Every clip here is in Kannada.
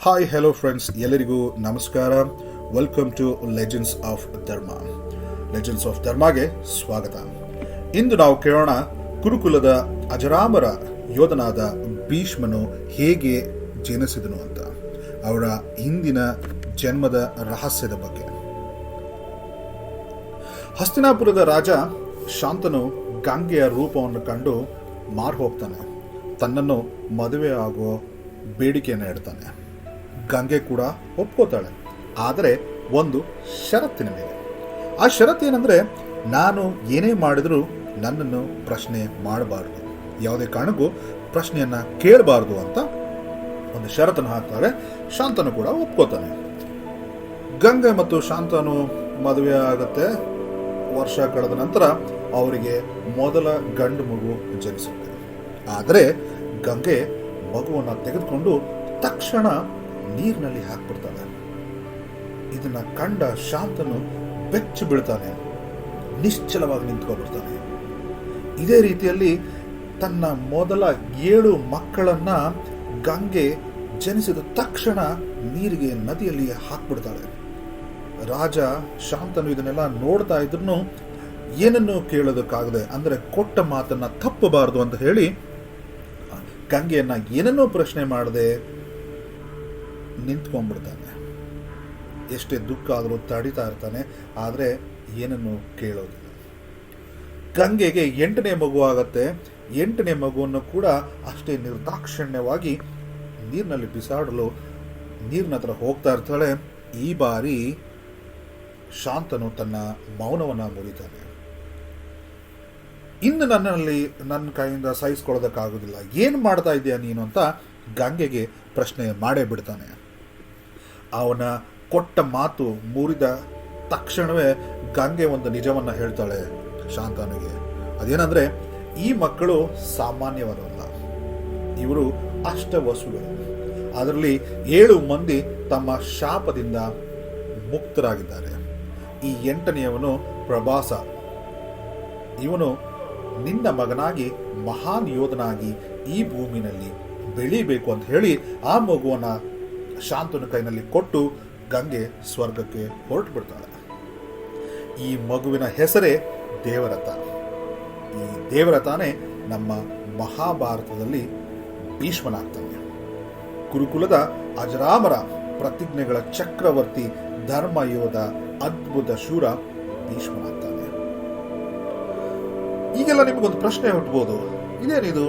ಹಾಯ್ ಹೆಲೋ ಫ್ರೆಂಡ್ಸ್, ಎಲ್ಲರಿಗೂ ನಮಸ್ಕಾರ. ವೆಲ್ಕಮ್ ಟು ಲೆಜೆಂಡ್ಸ್ ಆಫ್ ಧರ್ಮ. ಲೆಜೆಂಡ್ಸ್ ಆಫ್ ಧರ್ಮಗೆ ಸ್ವಾಗತ. ಇಂದು ನಾವು ಕೇಳೋಣ ಕುರುಕುಲದ ಅಜರಾಮರ ಯೋಧನಾದ ಭೀಷ್ಮನು ಹೇಗೆ ಜನಿಸಿದನು ಅಂತ, ಅವರ ಹಿಂದಿನ ಜನ್ಮದ ರಹಸ್ಯದ ಬಗ್ಗೆ. ಹಸ್ತಿನಾಪುರದ ರಾಜ ಶಾಂತನು ಗಂಗೆಯ ರೂಪವನ್ನು ಕಂಡು ಮಾರು ಹೋಗ್ತಾನೆ. ತನ್ನನ್ನು ಮದುವೆ ಆಗೋ ಬೇಡಿಕೆಯನ್ನು ಇಡ್ತಾನೆ. ಗಂಗೆ ಕೂಡ ಒಪ್ಕೋತಾಳೆ, ಆದರೆ ಒಂದು ಷರತ್ತಿನ ಮೇಲೆ. ಆ ಷರತ್ತು ಏನಂದ್ರೆ, ನಾನು ಏನೇ ಮಾಡಿದರೂ ನನ್ನನ್ನು ಪ್ರಶ್ನೆ ಮಾಡಬಾರ್ದು, ಯಾವುದೇ ಕಾರಣಕ್ಕೂ ಪ್ರಶ್ನೆಯನ್ನ ಕೇಳಬಾರ್ದು ಅಂತ ಒಂದು ಷರತ್ತನ್ನು ಹಾಕ್ತಾರೆ. ಶಾಂತನು ಕೂಡ ಒಪ್ಕೋತಾನೆ. ಗಂಗೆ ಮತ್ತು ಶಾಂತನು ಮದುವೆ ಆಗುತ್ತೆ. ವರ್ಷ ಕಳೆದ ನಂತರ ಅವರಿಗೆ ಮೊದಲ ಗಂಡು ಮಗು ಜನಿಸುತ್ತೆ. ಆದರೆ ಗಂಗೆ ಮಗುವನ್ನು ತೆಗೆದುಕೊಂಡು ತಕ್ಷಣ ನೀರಿನಲ್ಲಿ ಹಾಕ್ಬಿಡ್ತಾನೆ. ಇದನ್ನ ಕಂಡ ಶಾಂತನು ಬೆಚ್ಚಿ ಬೀಳ್ತಾನೆ, ನಿಶ್ಚಲವಾಗಿ ನಿಂತ್ಕೊಂಡ್ಬಿಡ್ತಾನೆ. ಇದೇ ರೀತಿಯಲ್ಲಿ ತನ್ನ ಮೊದಲ 7 ಮಕ್ಕಳನ್ನ ಗಂಗೆ ಜನಿಸಿದ ತಕ್ಷಣ ನೀರಿಗೆ, ನದಿಯಲ್ಲಿ ಹಾಕ್ಬಿಡ್ತಾಳೆ. ರಾಜ ಶಾಂತನು ಇದನ್ನೆಲ್ಲ ನೋಡ್ತಾ ಇದ್ರು ಏನನ್ನು ಕೇಳೋದಕ್ಕಾಗದೆ, ಅಂದರೆ ಕೊಟ್ಟ ಮಾತನ್ನ ತಪ್ಪಬಾರದು ಅಂತ ಹೇಳಿ ಗಂಗೆಯನ್ನ ಏನನ್ನೂ ಪ್ರಶ್ನೆ ಮಾಡದೆ ನಿಂತ್ಕೊಂಡ್ಬಿಡ್ತಾನೆ. ಎಷ್ಟೇ ದುಃಖ ಆದರೂ ತಡಿತಾ ಇರ್ತಾನೆ, ಆದರೆ ಏನನ್ನು ಕೇಳೋದಿಲ್ಲ. ಗಂಗೆಗೆ 8ನೇ ಮಗು ಆಗತ್ತೆ. 8ನೇ ಮಗುವನ್ನು ಕೂಡ ಅಷ್ಟೇ ನಿರ್ದಾಕ್ಷಿಣ್ಯವಾಗಿ ನೀರಿನಲ್ಲಿ ಬಿಸಾಡಲು ನೀರಿನ ಹತ್ರ ಹೋಗ್ತಾ ಇರ್ತಾಳೆ. ಈ ಬಾರಿ ಶಾಂತನು ತನ್ನ ಮೌನವನ್ನು ಮುರಿತಾನೆ. ಇನ್ನು ನನ್ನ ಕೈಯಿಂದ ಸಹಿಸ್ಕೊಳ್ಳೋದಕ್ಕಾಗೋದಿಲ್ಲ, ಏನು ಮಾಡ್ತಾ ಇದೆಯಾ ನೀನು ಅಂತ ಗಂಗೆಗೆ ಪ್ರಶ್ನೆ ಮಾಡೇ ಬಿಡ್ತಾನೆ. ಅವನ ಕೊಟ್ಟ ಮಾತು ಮುರಿದ ತಕ್ಷಣವೇ ಗಂಗೆ ಒಂದು ನಿಜವನ್ನ ಹೇಳ್ತಾಳೆ ಶಾಂತನಿಗೆ. ಅದೇನಂದ್ರೆ, ಈ ಮಕ್ಕಳು ಸಾಮಾನ್ಯವಾದವಲ್ಲ, ಇವರು ಅಷ್ಟವಸುಗಳು. ಅದರಲ್ಲಿ 7 ಮಂದಿ ತಮ್ಮ ಶಾಪದಿಂದ ಮುಕ್ತರಾಗಿದ್ದಾರೆ. ಈ 8ನೇಯವನು ಪ್ರಭಾಸ. ಇವನು ನಿನ್ನ ಮಗನಾಗಿ ಮಹಾನ್ ಯೋಧನಾಗಿ ಈ ಭೂಮಿನಲ್ಲಿ ಬೆಳೀಬೇಕು ಅಂತ ಹೇಳಿ ಆ ಮಗುವನ್ನ ಶಾಂತನ ಕೈನಲ್ಲಿ ಕೊಟ್ಟು ಗಂಗೆ ಸ್ವರ್ಗಕ್ಕೆ ಹೊರಟು ಬಿಡ್ತಾಳೆ. ಈ ಮಗುವಿನ ಹೆಸರೇ ದೇವರಥ. ಈ ದೇವರಥನೇ ನಮ್ಮ ಮಹಾಭಾರತದಲ್ಲಿ ಭೀಷ್ಮನಾಗ್ತಾನೆ. ಕುರುಕುಲದ ಅಜರಾಮರ ಪ್ರತಿಜ್ಞೆಗಳ ಚಕ್ರವರ್ತಿ, ಧರ್ಮ ಯೋಧ, ಅದ್ಭುತ ಶೂರ ಭೀಷ್ಮನಾಗ್ತಾನೆ. ಈಗೆಲ್ಲ ನಿಮಗೊಂದು ಪ್ರಶ್ನೆ ಹುಟ್ಟಬಹುದು, ಇದೇನಿದು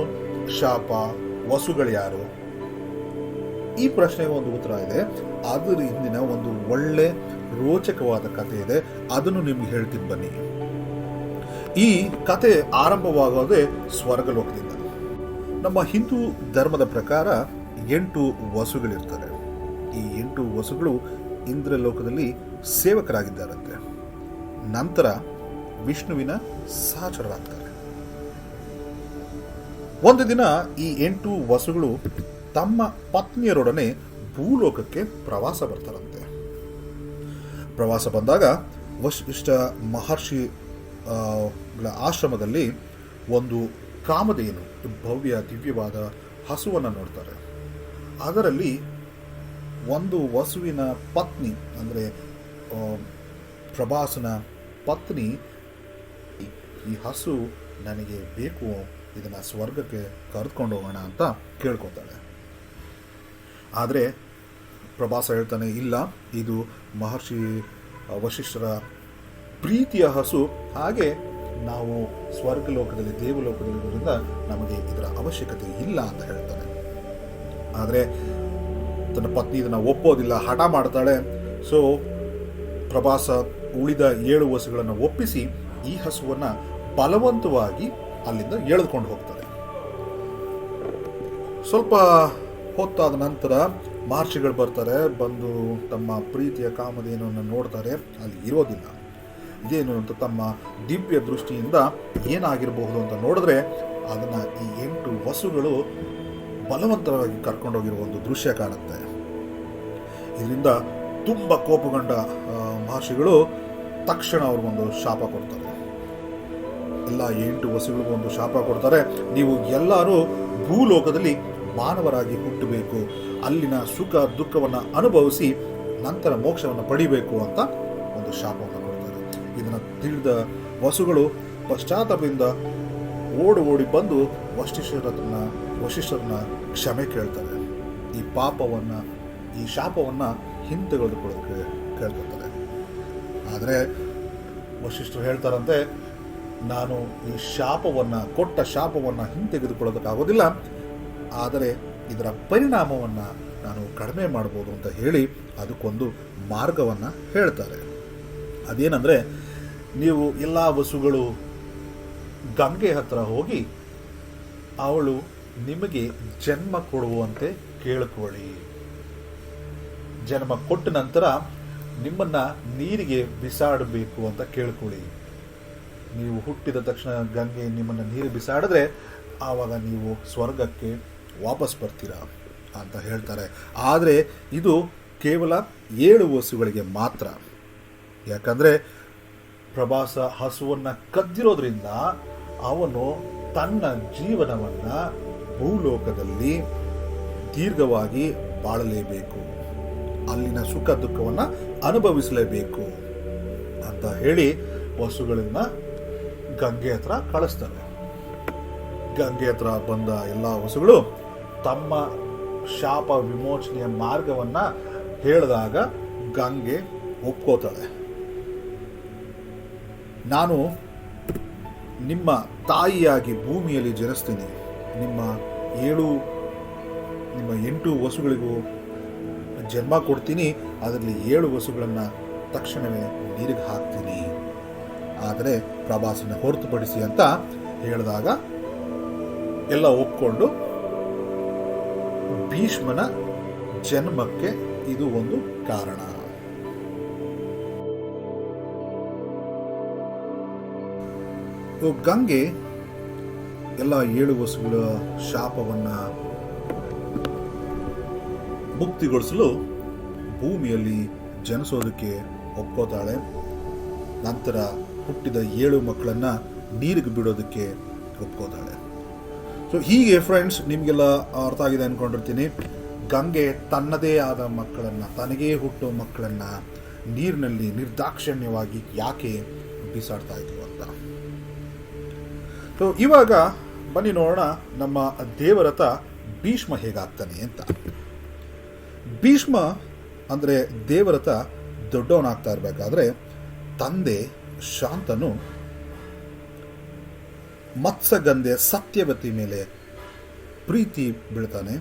ಶಾಪ, ವಸುಗಳು ಯಾರು? ಈ ಪ್ರಶ್ನೆಗೆ ಒಂದು ಉತ್ತರ ಇದೆ. ಅದರ ಹಿಂದಿನ ಒಂದು ಒಳ್ಳೆ ರೋಚಕವಾದ ಕಥೆ ಇದೆ, ಅದನ್ನು ನಿಮ್ಗೆ ಹೇಳ್ತೀನಿ ಬನ್ನಿ. ಈ ಕಥೆ ಆರಂಭವಾಗೋದೇ ಸ್ವರ್ಗಲೋಕದಿಂದ. ನಮ್ಮ ಹಿಂದೂ ಧರ್ಮದ ಪ್ರಕಾರ 8 ವಸುಗಳಿರ್ತಾರೆ. ಈ 8 ವಸುಗಳು ಇಂದ್ರಲೋಕದಲ್ಲಿ ಸೇವಕರಾಗಿದ್ದಾರಂತೆ. ನಂತರ ವಿಷ್ಣುವಿನ ಸಹಚರರಾಗ್ತಾರೆ. ಒಂದು ದಿನ ಈ 8 ವಸುಗಳು ತಮ್ಮ ಪತ್ನಿಯರೊಡನೆ ಭೂಲೋಕಕ್ಕೆ ಪ್ರವಾಸ ಬರ್ತಾರಂತೆ. ಪ್ರವಾಸ ಬಂದಾಗ ವಶಿಷ್ಠ ಮಹರ್ಷಿ ಆಶ್ರಮದಲ್ಲಿ ಒಂದು ಕಾಮಧೇನು, ಭವ್ಯ ದಿವ್ಯವಾದ ಹಸುವನ್ನು ನೋಡ್ತಾರೆ. ಅದರಲ್ಲಿ ಒಂದು ವಸುವಿನ ಪತ್ನಿ, ಅಂದರೆ ಪ್ರಭಾಸನ ಪತ್ನಿ, ಈ ಹಸು ನನಗೆ ಬೇಕು, ಇದನ್ನು ಸ್ವರ್ಗಕ್ಕೆ ಕರೆದುಕೊಂಡು ಹೋಗೋಣ ಅಂತ ಕೇಳ್ಕೊತಾಳೆ. ಆದರೆ ಪ್ರಭಾಸ ಹೇಳ್ತಾನೆ, ಇಲ್ಲ, ಇದು ಮಹರ್ಷಿ ವಶಿಷ್ಠರ ಪ್ರೀತಿಯ ಹಸು, ಹಾಗೆ ನಾವು ಸ್ವರ್ಗಲೋಕದಲ್ಲಿ, ದೇವಲೋಕದಲ್ಲಿರೋದ್ರಿಂದ ನಮಗೆ ಇದರ ಅವಶ್ಯಕತೆ ಇಲ್ಲ ಅಂತ ಹೇಳ್ತಾನೆ. ಆದರೆ ತನ್ನ ಪತ್ನಿ ಇದನ್ನು ಒಪ್ಪೋದಿಲ್ಲ, ಹಠ ಮಾಡ್ತಾಳೆ. ಸೊ ಪ್ರಭಾಸ ಉಳಿದ 7 ವಸುಗಳನ್ನು ಒಪ್ಪಿಸಿ ಈ ಹಸುವನ್ನು ಬಲವಂತವಾಗಿ ಅಲ್ಲಿಂದ ಎಳೆದುಕೊಂಡು ಹೋಗ್ತಾರೆ. ಸ್ವಲ್ಪ ಹೊತ್ತಾದ ನಂತರ ಮಹರ್ಷಿಗಳು ಬರ್ತಾರೆ. ಬಂದು ತಮ್ಮ ಪ್ರೀತಿಯ ಕಾಮಧೇನುವನ್ನು ನೋಡ್ತಾರೆ. ಅಲ್ಲಿ ಇರೋದಿಲ್ಲ. ಇದೇನು ಅಂತ ತಮ್ಮ ದಿವ್ಯ ದೃಷ್ಟಿಯಿಂದ ಏನಾಗಿರಬಹುದು ಅಂತ ನೋಡಿದ್ರೆ, ಅದನ್ನ ಈ 8 ವಸುಗಳು ಬಲವಂತವಾಗಿ ಕರ್ಕೊಂಡೋಗಿರುವ ಒಂದು ದೃಶ್ಯ ಕಾಣುತ್ತೆ. ಇದರಿಂದ ತುಂಬ ಕೋಪಗೊಂಡ ಮಹರ್ಷಿಗಳು ತಕ್ಷಣ ಅವ್ರಿಗೊಂದು ಶಾಪ ಕೊಡ್ತಾರೆ. ಎಲ್ಲ 8 ವಸುಗಳಿಗೂ ಒಂದು ಶಾಪ ಕೊಡ್ತಾರೆ. ನೀವು ಎಲ್ಲರೂ ಭೂಲೋಕದಲ್ಲಿ ಮಾನವರಾಗಿ ಹುಟ್ಟಬೇಕು, ಅಲ್ಲಿನ ಸುಖ ದುಃಖವನ್ನು ಅನುಭವಿಸಿ ನಂತರ ಮೋಕ್ಷವನ್ನು ಪಡಿಬೇಕು ಅಂತ ಒಂದು ಶಾಪವನ್ನು ಕೊಡ್ತಾರೆ. ಇದನ್ನು ತಿಳಿದ ವಸುಗಳು ಪಶ್ಚಾತ್ತಾಪದಿಂದ ಓಡಿ ಬಂದು ವಶಿಷ್ಠರನ್ನ ಕ್ಷಮೆ ಕೇಳ್ತಾರೆ. ಈ ಪಾಪವನ್ನು, ಈ ಶಾಪವನ್ನು ಹಿಂತೆಗೆದುಕೊಳ್ಳೋಕೆ ಕೇಳ್ಕೊತಾರೆ. ಆದರೆ ವಶಿಷ್ಠರು ಹೇಳ್ತಾರಂತೆ, ನಾನು ಈ ಕೊಟ್ಟ ಶಾಪವನ್ನು ಹಿಂತೆಗೆದುಕೊಳ್ಳೋದಕ್ಕಾಗೋದಿಲ್ಲ, ಆದರೆ ಇದರ ಪರಿಣಾಮವನ್ನು ನಾನು ಕಡಿಮೆ ಮಾಡ್ಬೋದು ಅಂತ ಹೇಳಿ ಅದಕ್ಕೊಂದು ಮಾರ್ಗವನ್ನು ಹೇಳ್ತಾರೆ. ಅದೇನೆಂದರೆ, ನೀವು ಎಲ್ಲ ವಸುಗಳು ಗಂಗೆ ಹತ್ರ ಹೋಗಿ ಅವಳು ನಿಮಗೆ ಜನ್ಮ ಕೊಡುವಂತೆ ಕೇಳಿಕೊಳ್ಳಿ. ಜನ್ಮ ಕೊಟ್ಟ ನಂತರ ನಿಮ್ಮನ್ನು ನೀರಿಗೆ ಬಿಸಾಡಬೇಕು ಅಂತ ಕೇಳ್ಕೊಳ್ಳಿ. ನೀವು ಹುಟ್ಟಿದ ತಕ್ಷಣ ಗಂಗೆ ನಿಮ್ಮನ್ನು ನೀರು ಬಿಸಾಡಿದ್ರೆ ಆವಾಗ ನೀವು ಸ್ವರ್ಗಕ್ಕೆ ವಾಪಸ್ ಬರ್ತೀರಾ ಅಂತ ಹೇಳ್ತಾರೆ. ಆದರೆ ಇದು ಕೇವಲ 7 ವಸುಗಳಿಗೆ ಮಾತ್ರ. ಯಾಕಂದರೆ ಪ್ರಭಾಸ ಹಸುವನ್ನು ಕದ್ದಿರೋದ್ರಿಂದ ಅವನು ತನ್ನ ಜೀವನವನ್ನು ಭೂಲೋಕದಲ್ಲಿ ದೀರ್ಘವಾಗಿ ಬಾಳಲೇಬೇಕು, ಅಲ್ಲಿನ ಸುಖ ದುಃಖವನ್ನು ಅನುಭವಿಸಲೇಬೇಕು ಅಂತ ಹೇಳಿ ವಸುಗಳನ್ನ ಗಂಗೆ ಹತ್ರ ಕಳಿಸ್ತಾರೆ. ಗಂಗೆ ಹತ್ರ ಬಂದ ಎಲ್ಲ ವಸುಗಳು ತಮ್ಮ ಶಾಪ ವಿಮೋಚನೆಯ ಮಾರ್ಗವನ್ನು ಹೇಳಿದಾಗ ಗಂಗೆ ಒಪ್ಕೋತಾಳೆ. ನಾನು ನಿಮ್ಮ ತಾಯಿಯಾಗಿ ಭೂಮಿಯಲ್ಲಿ ಜನಿಸ್ತೀನಿ, ನಿಮ್ಮ 8 ವಸುಗಳಿಗೂ ಜನ್ಮ ಕೊಡ್ತೀನಿ, ಅದರಲ್ಲಿ 7 ವಸುಗಳನ್ನು ತಕ್ಷಣವೇ ನೀರಿಗೆ ಹಾಕ್ತೀನಿ, ಆದರೆ ಪ್ರಭಾಸನ ಹೊರತುಪಡಿಸಿ ಅಂತ ಹೇಳಿದಾಗ ಎಲ್ಲ ಒಪ್ಕೊಂಡು ಭೀಷ್ಮನ ಜನ್ಮಕ್ಕೆ ಇದು ಒಂದು ಕಾರಣ. ಗಂಗೆ ಎಲ್ಲ 7 ವಸುಗಳ ಶಾಪವನ್ನು ಮುಕ್ತಿಗೊಳಿಸಲು ಭೂಮಿಯಲ್ಲಿ ಜನಿಸೋದಕ್ಕೆ ಒಪ್ಕೋತಾಳೆ. ನಂತರ ಹುಟ್ಟಿದ 7 ಮಕ್ಕಳನ್ನು ನೀರಿಗೆ ಬಿಡೋದಕ್ಕೆ ಒಪ್ಕೋತಾಳೆ. ಸೊ ಹೀಗೆ ಫ್ರೆಂಡ್ಸ್, ನಿಮಗೆಲ್ಲ ಅರ್ಥ ಆಗಿದೆ ಅಂದ್ಕೊಂಡಿರ್ತೀನಿ. ಗಂಗೆ ತನ್ನದೇ ಆದ ಮಕ್ಕಳನ್ನು, ತನಗೇ ಹುಟ್ಟೋ ಮಕ್ಕಳನ್ನು ನೀರಿನಲ್ಲಿ ನಿರ್ದಾಕ್ಷಿಣ್ಯವಾಗಿ ಯಾಕೆ ಬಿಸಾಡ್ತಾ ಇದ್ವು ಅಂತ. ಸೊ ಇವಾಗ ಬನ್ನಿ ನೋಡೋಣ ನಮ್ಮ ದೇವರಥ ಭೀಷ್ಮ ಹೇಗಾಗ್ತಾನೆ ಅಂತ. ಭೀಷ್ಮ ಅಂದರೆ ದೇವರಥ ದೊಡ್ಡವನಾಗ್ತಾ ಇರಬೇಕಾದ್ರೆ ತಂದೆ ಶಾಂತನು ಮತ್ಸ್ಯಗಂಧೆ ಸತ್ಯವತಿ ಮೇಲೆ ಪ್ರೀತಿ ಬೀಳ್ತಾನೆ,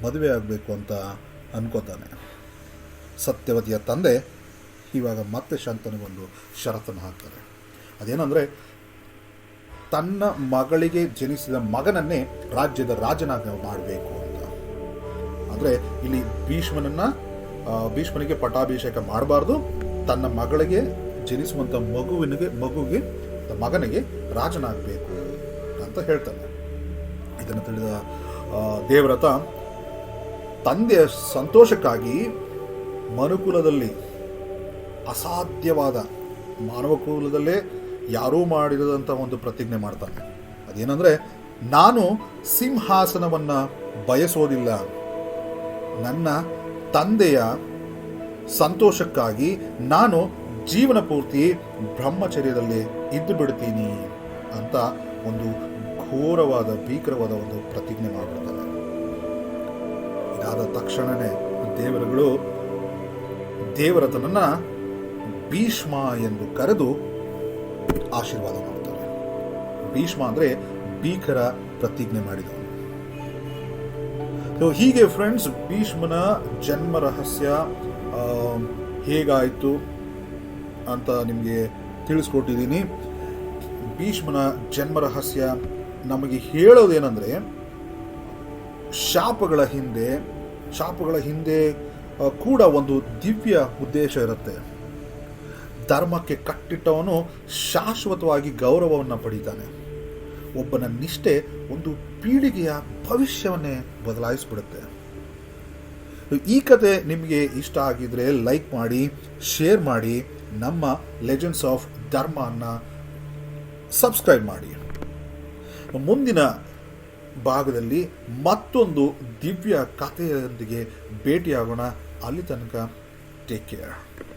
ಮದುವೆ ಆಗಬೇಕು ಅಂತ ಅನ್ಕೋತಾನೆ. ಸತ್ಯವತಿಯ ತಂದೆ ಇವಾಗ ಮತ್ತೆ ಶಾಂತನಿಗೊಂದು ಷರತ್ತನ್ನು ಹಾಕ್ತಾರೆ. ಅದೇನೆಂದರೆ, ತನ್ನ ಮಗಳಿಗೆ ಜನಿಸಿದ ಮಗನನ್ನೇ ರಾಜ್ಯದ ರಾಜನಾಗ ಮಾಡಬೇಕು ಅಂತ. ಅಂದರೆ ಇಲ್ಲಿ ಭೀಷ್ಮನಿಗೆ ಪಟ್ಟಾಭಿಷೇಕ ಮಾಡಬಾರ್ದು, ತನ್ನ ಮಗಳಿಗೆ ಜನಿಸುವಂಥ ಮಗನಿಗೆ ರಾಜನಾಗಬೇಕು ಅಂತ ಹೇಳ್ತಾನೆ. ಇದನ್ನು ತಿಳಿದ ದೇವರಥ ತಂದೆಯ ಸಂತೋಷಕ್ಕಾಗಿ ಮನುಕುಲದಲ್ಲಿ ಅಸಾಧ್ಯವಾದ, ಮಾನವ ಕುಲದಲ್ಲೇ ಯಾರೂ ಮಾಡಿರದಂಥ ಒಂದು ಪ್ರತಿಜ್ಞೆ ಮಾಡ್ತಾನೆ. ಅದೇನೆಂದರೆ, ನಾನು ಸಿಂಹಾಸನವನ್ನು ಬಯಸೋದಿಲ್ಲ, ನನ್ನ ತಂದೆಯ ಸಂತೋಷಕ್ಕಾಗಿ ನಾನು ಜೀವನ ಪೂರ್ತಿ ಬ್ರಹ್ಮಚರ್ಯದಲ್ಲಿ ಇದ್ದು ಬಿಡ್ತೀನಿ ಅಂತ ಒಂದು ಘೋರವಾದ, ಭೀಕರವಾದ ಒಂದು ಪ್ರತಿಜ್ಞೆ ಮಾಡಿಬಿಡ್ತಾರೆ. ಇದಾದ ತಕ್ಷಣವೇ ದೇವರುಗಳು ದೇವರಥನನ್ನ ಭೀಷ್ಮ ಎಂದು ಕರೆದು ಆಶೀರ್ವಾದ ಮಾಡ್ತಾರೆ. ಭೀಷ್ಮ ಅಂದರೆ ಭೀಕರ ಪ್ರತಿಜ್ಞೆ ಮಾಡಿದವನು. ಹೀಗೆ ಫ್ರೆಂಡ್ಸ್, ಭೀಷ್ಮನ ಜನ್ಮ ರಹಸ್ಯ ಹೇಗಾಯಿತು ಅಂತ ನಿಮಗೆ ತಿಳಿಸ್ಕೊಟ್ಟಿದ್ದೀನಿ. ಭೀಷ್ಮನ ಜನ್ಮ ರಹಸ್ಯ ನಮಗೆ ಹೇಳೋದೇನೆಂದರೆ, ಶಾಪಗಳ ಹಿಂದೆ ಕೂಡ ಒಂದು ದಿವ್ಯ ಉದ್ದೇಶ ಇರುತ್ತೆ. ಧರ್ಮಕ್ಕೆ ಕಟ್ಟಿಟ್ಟವನು ಶಾಶ್ವತವಾಗಿ ಗೌರವವನ್ನು ಪಡೀತಾನೆ. ಒಬ್ಬನ ನಿಷ್ಠೆ ಒಂದು ಪೀಳಿಗೆಯ ಭವಿಷ್ಯವನ್ನೇ ಬದಲಾಯಿಸ್ಬಿಡುತ್ತೆ. ಈ ಕತೆ ನಿಮಗೆ ಇಷ್ಟ ಆಗಿದ್ರೆ ಲೈಕ್ ಮಾಡಿ, ಶೇರ್ ಮಾಡಿ, ನಮ್ಮ ಲೆಜೆಂಡ್ಸ್ ಆಫ್ ಧರ್ಮ ಅನ್ನು ಸಬ್ಸ್ಕ್ರೈಬ್ ಮಾಡಿ. ಮುಂದಿನ ಭಾಗದಲ್ಲಿ ಮತ್ತೊಂದು ದಿವ್ಯ ಕಥೆಯೊಂದಿಗೆ ಭೇಟಿಯಾಗೋಣ. ಅಲ್ಲಿ ತನಕ ಟೇಕ್ ಕೇರ್.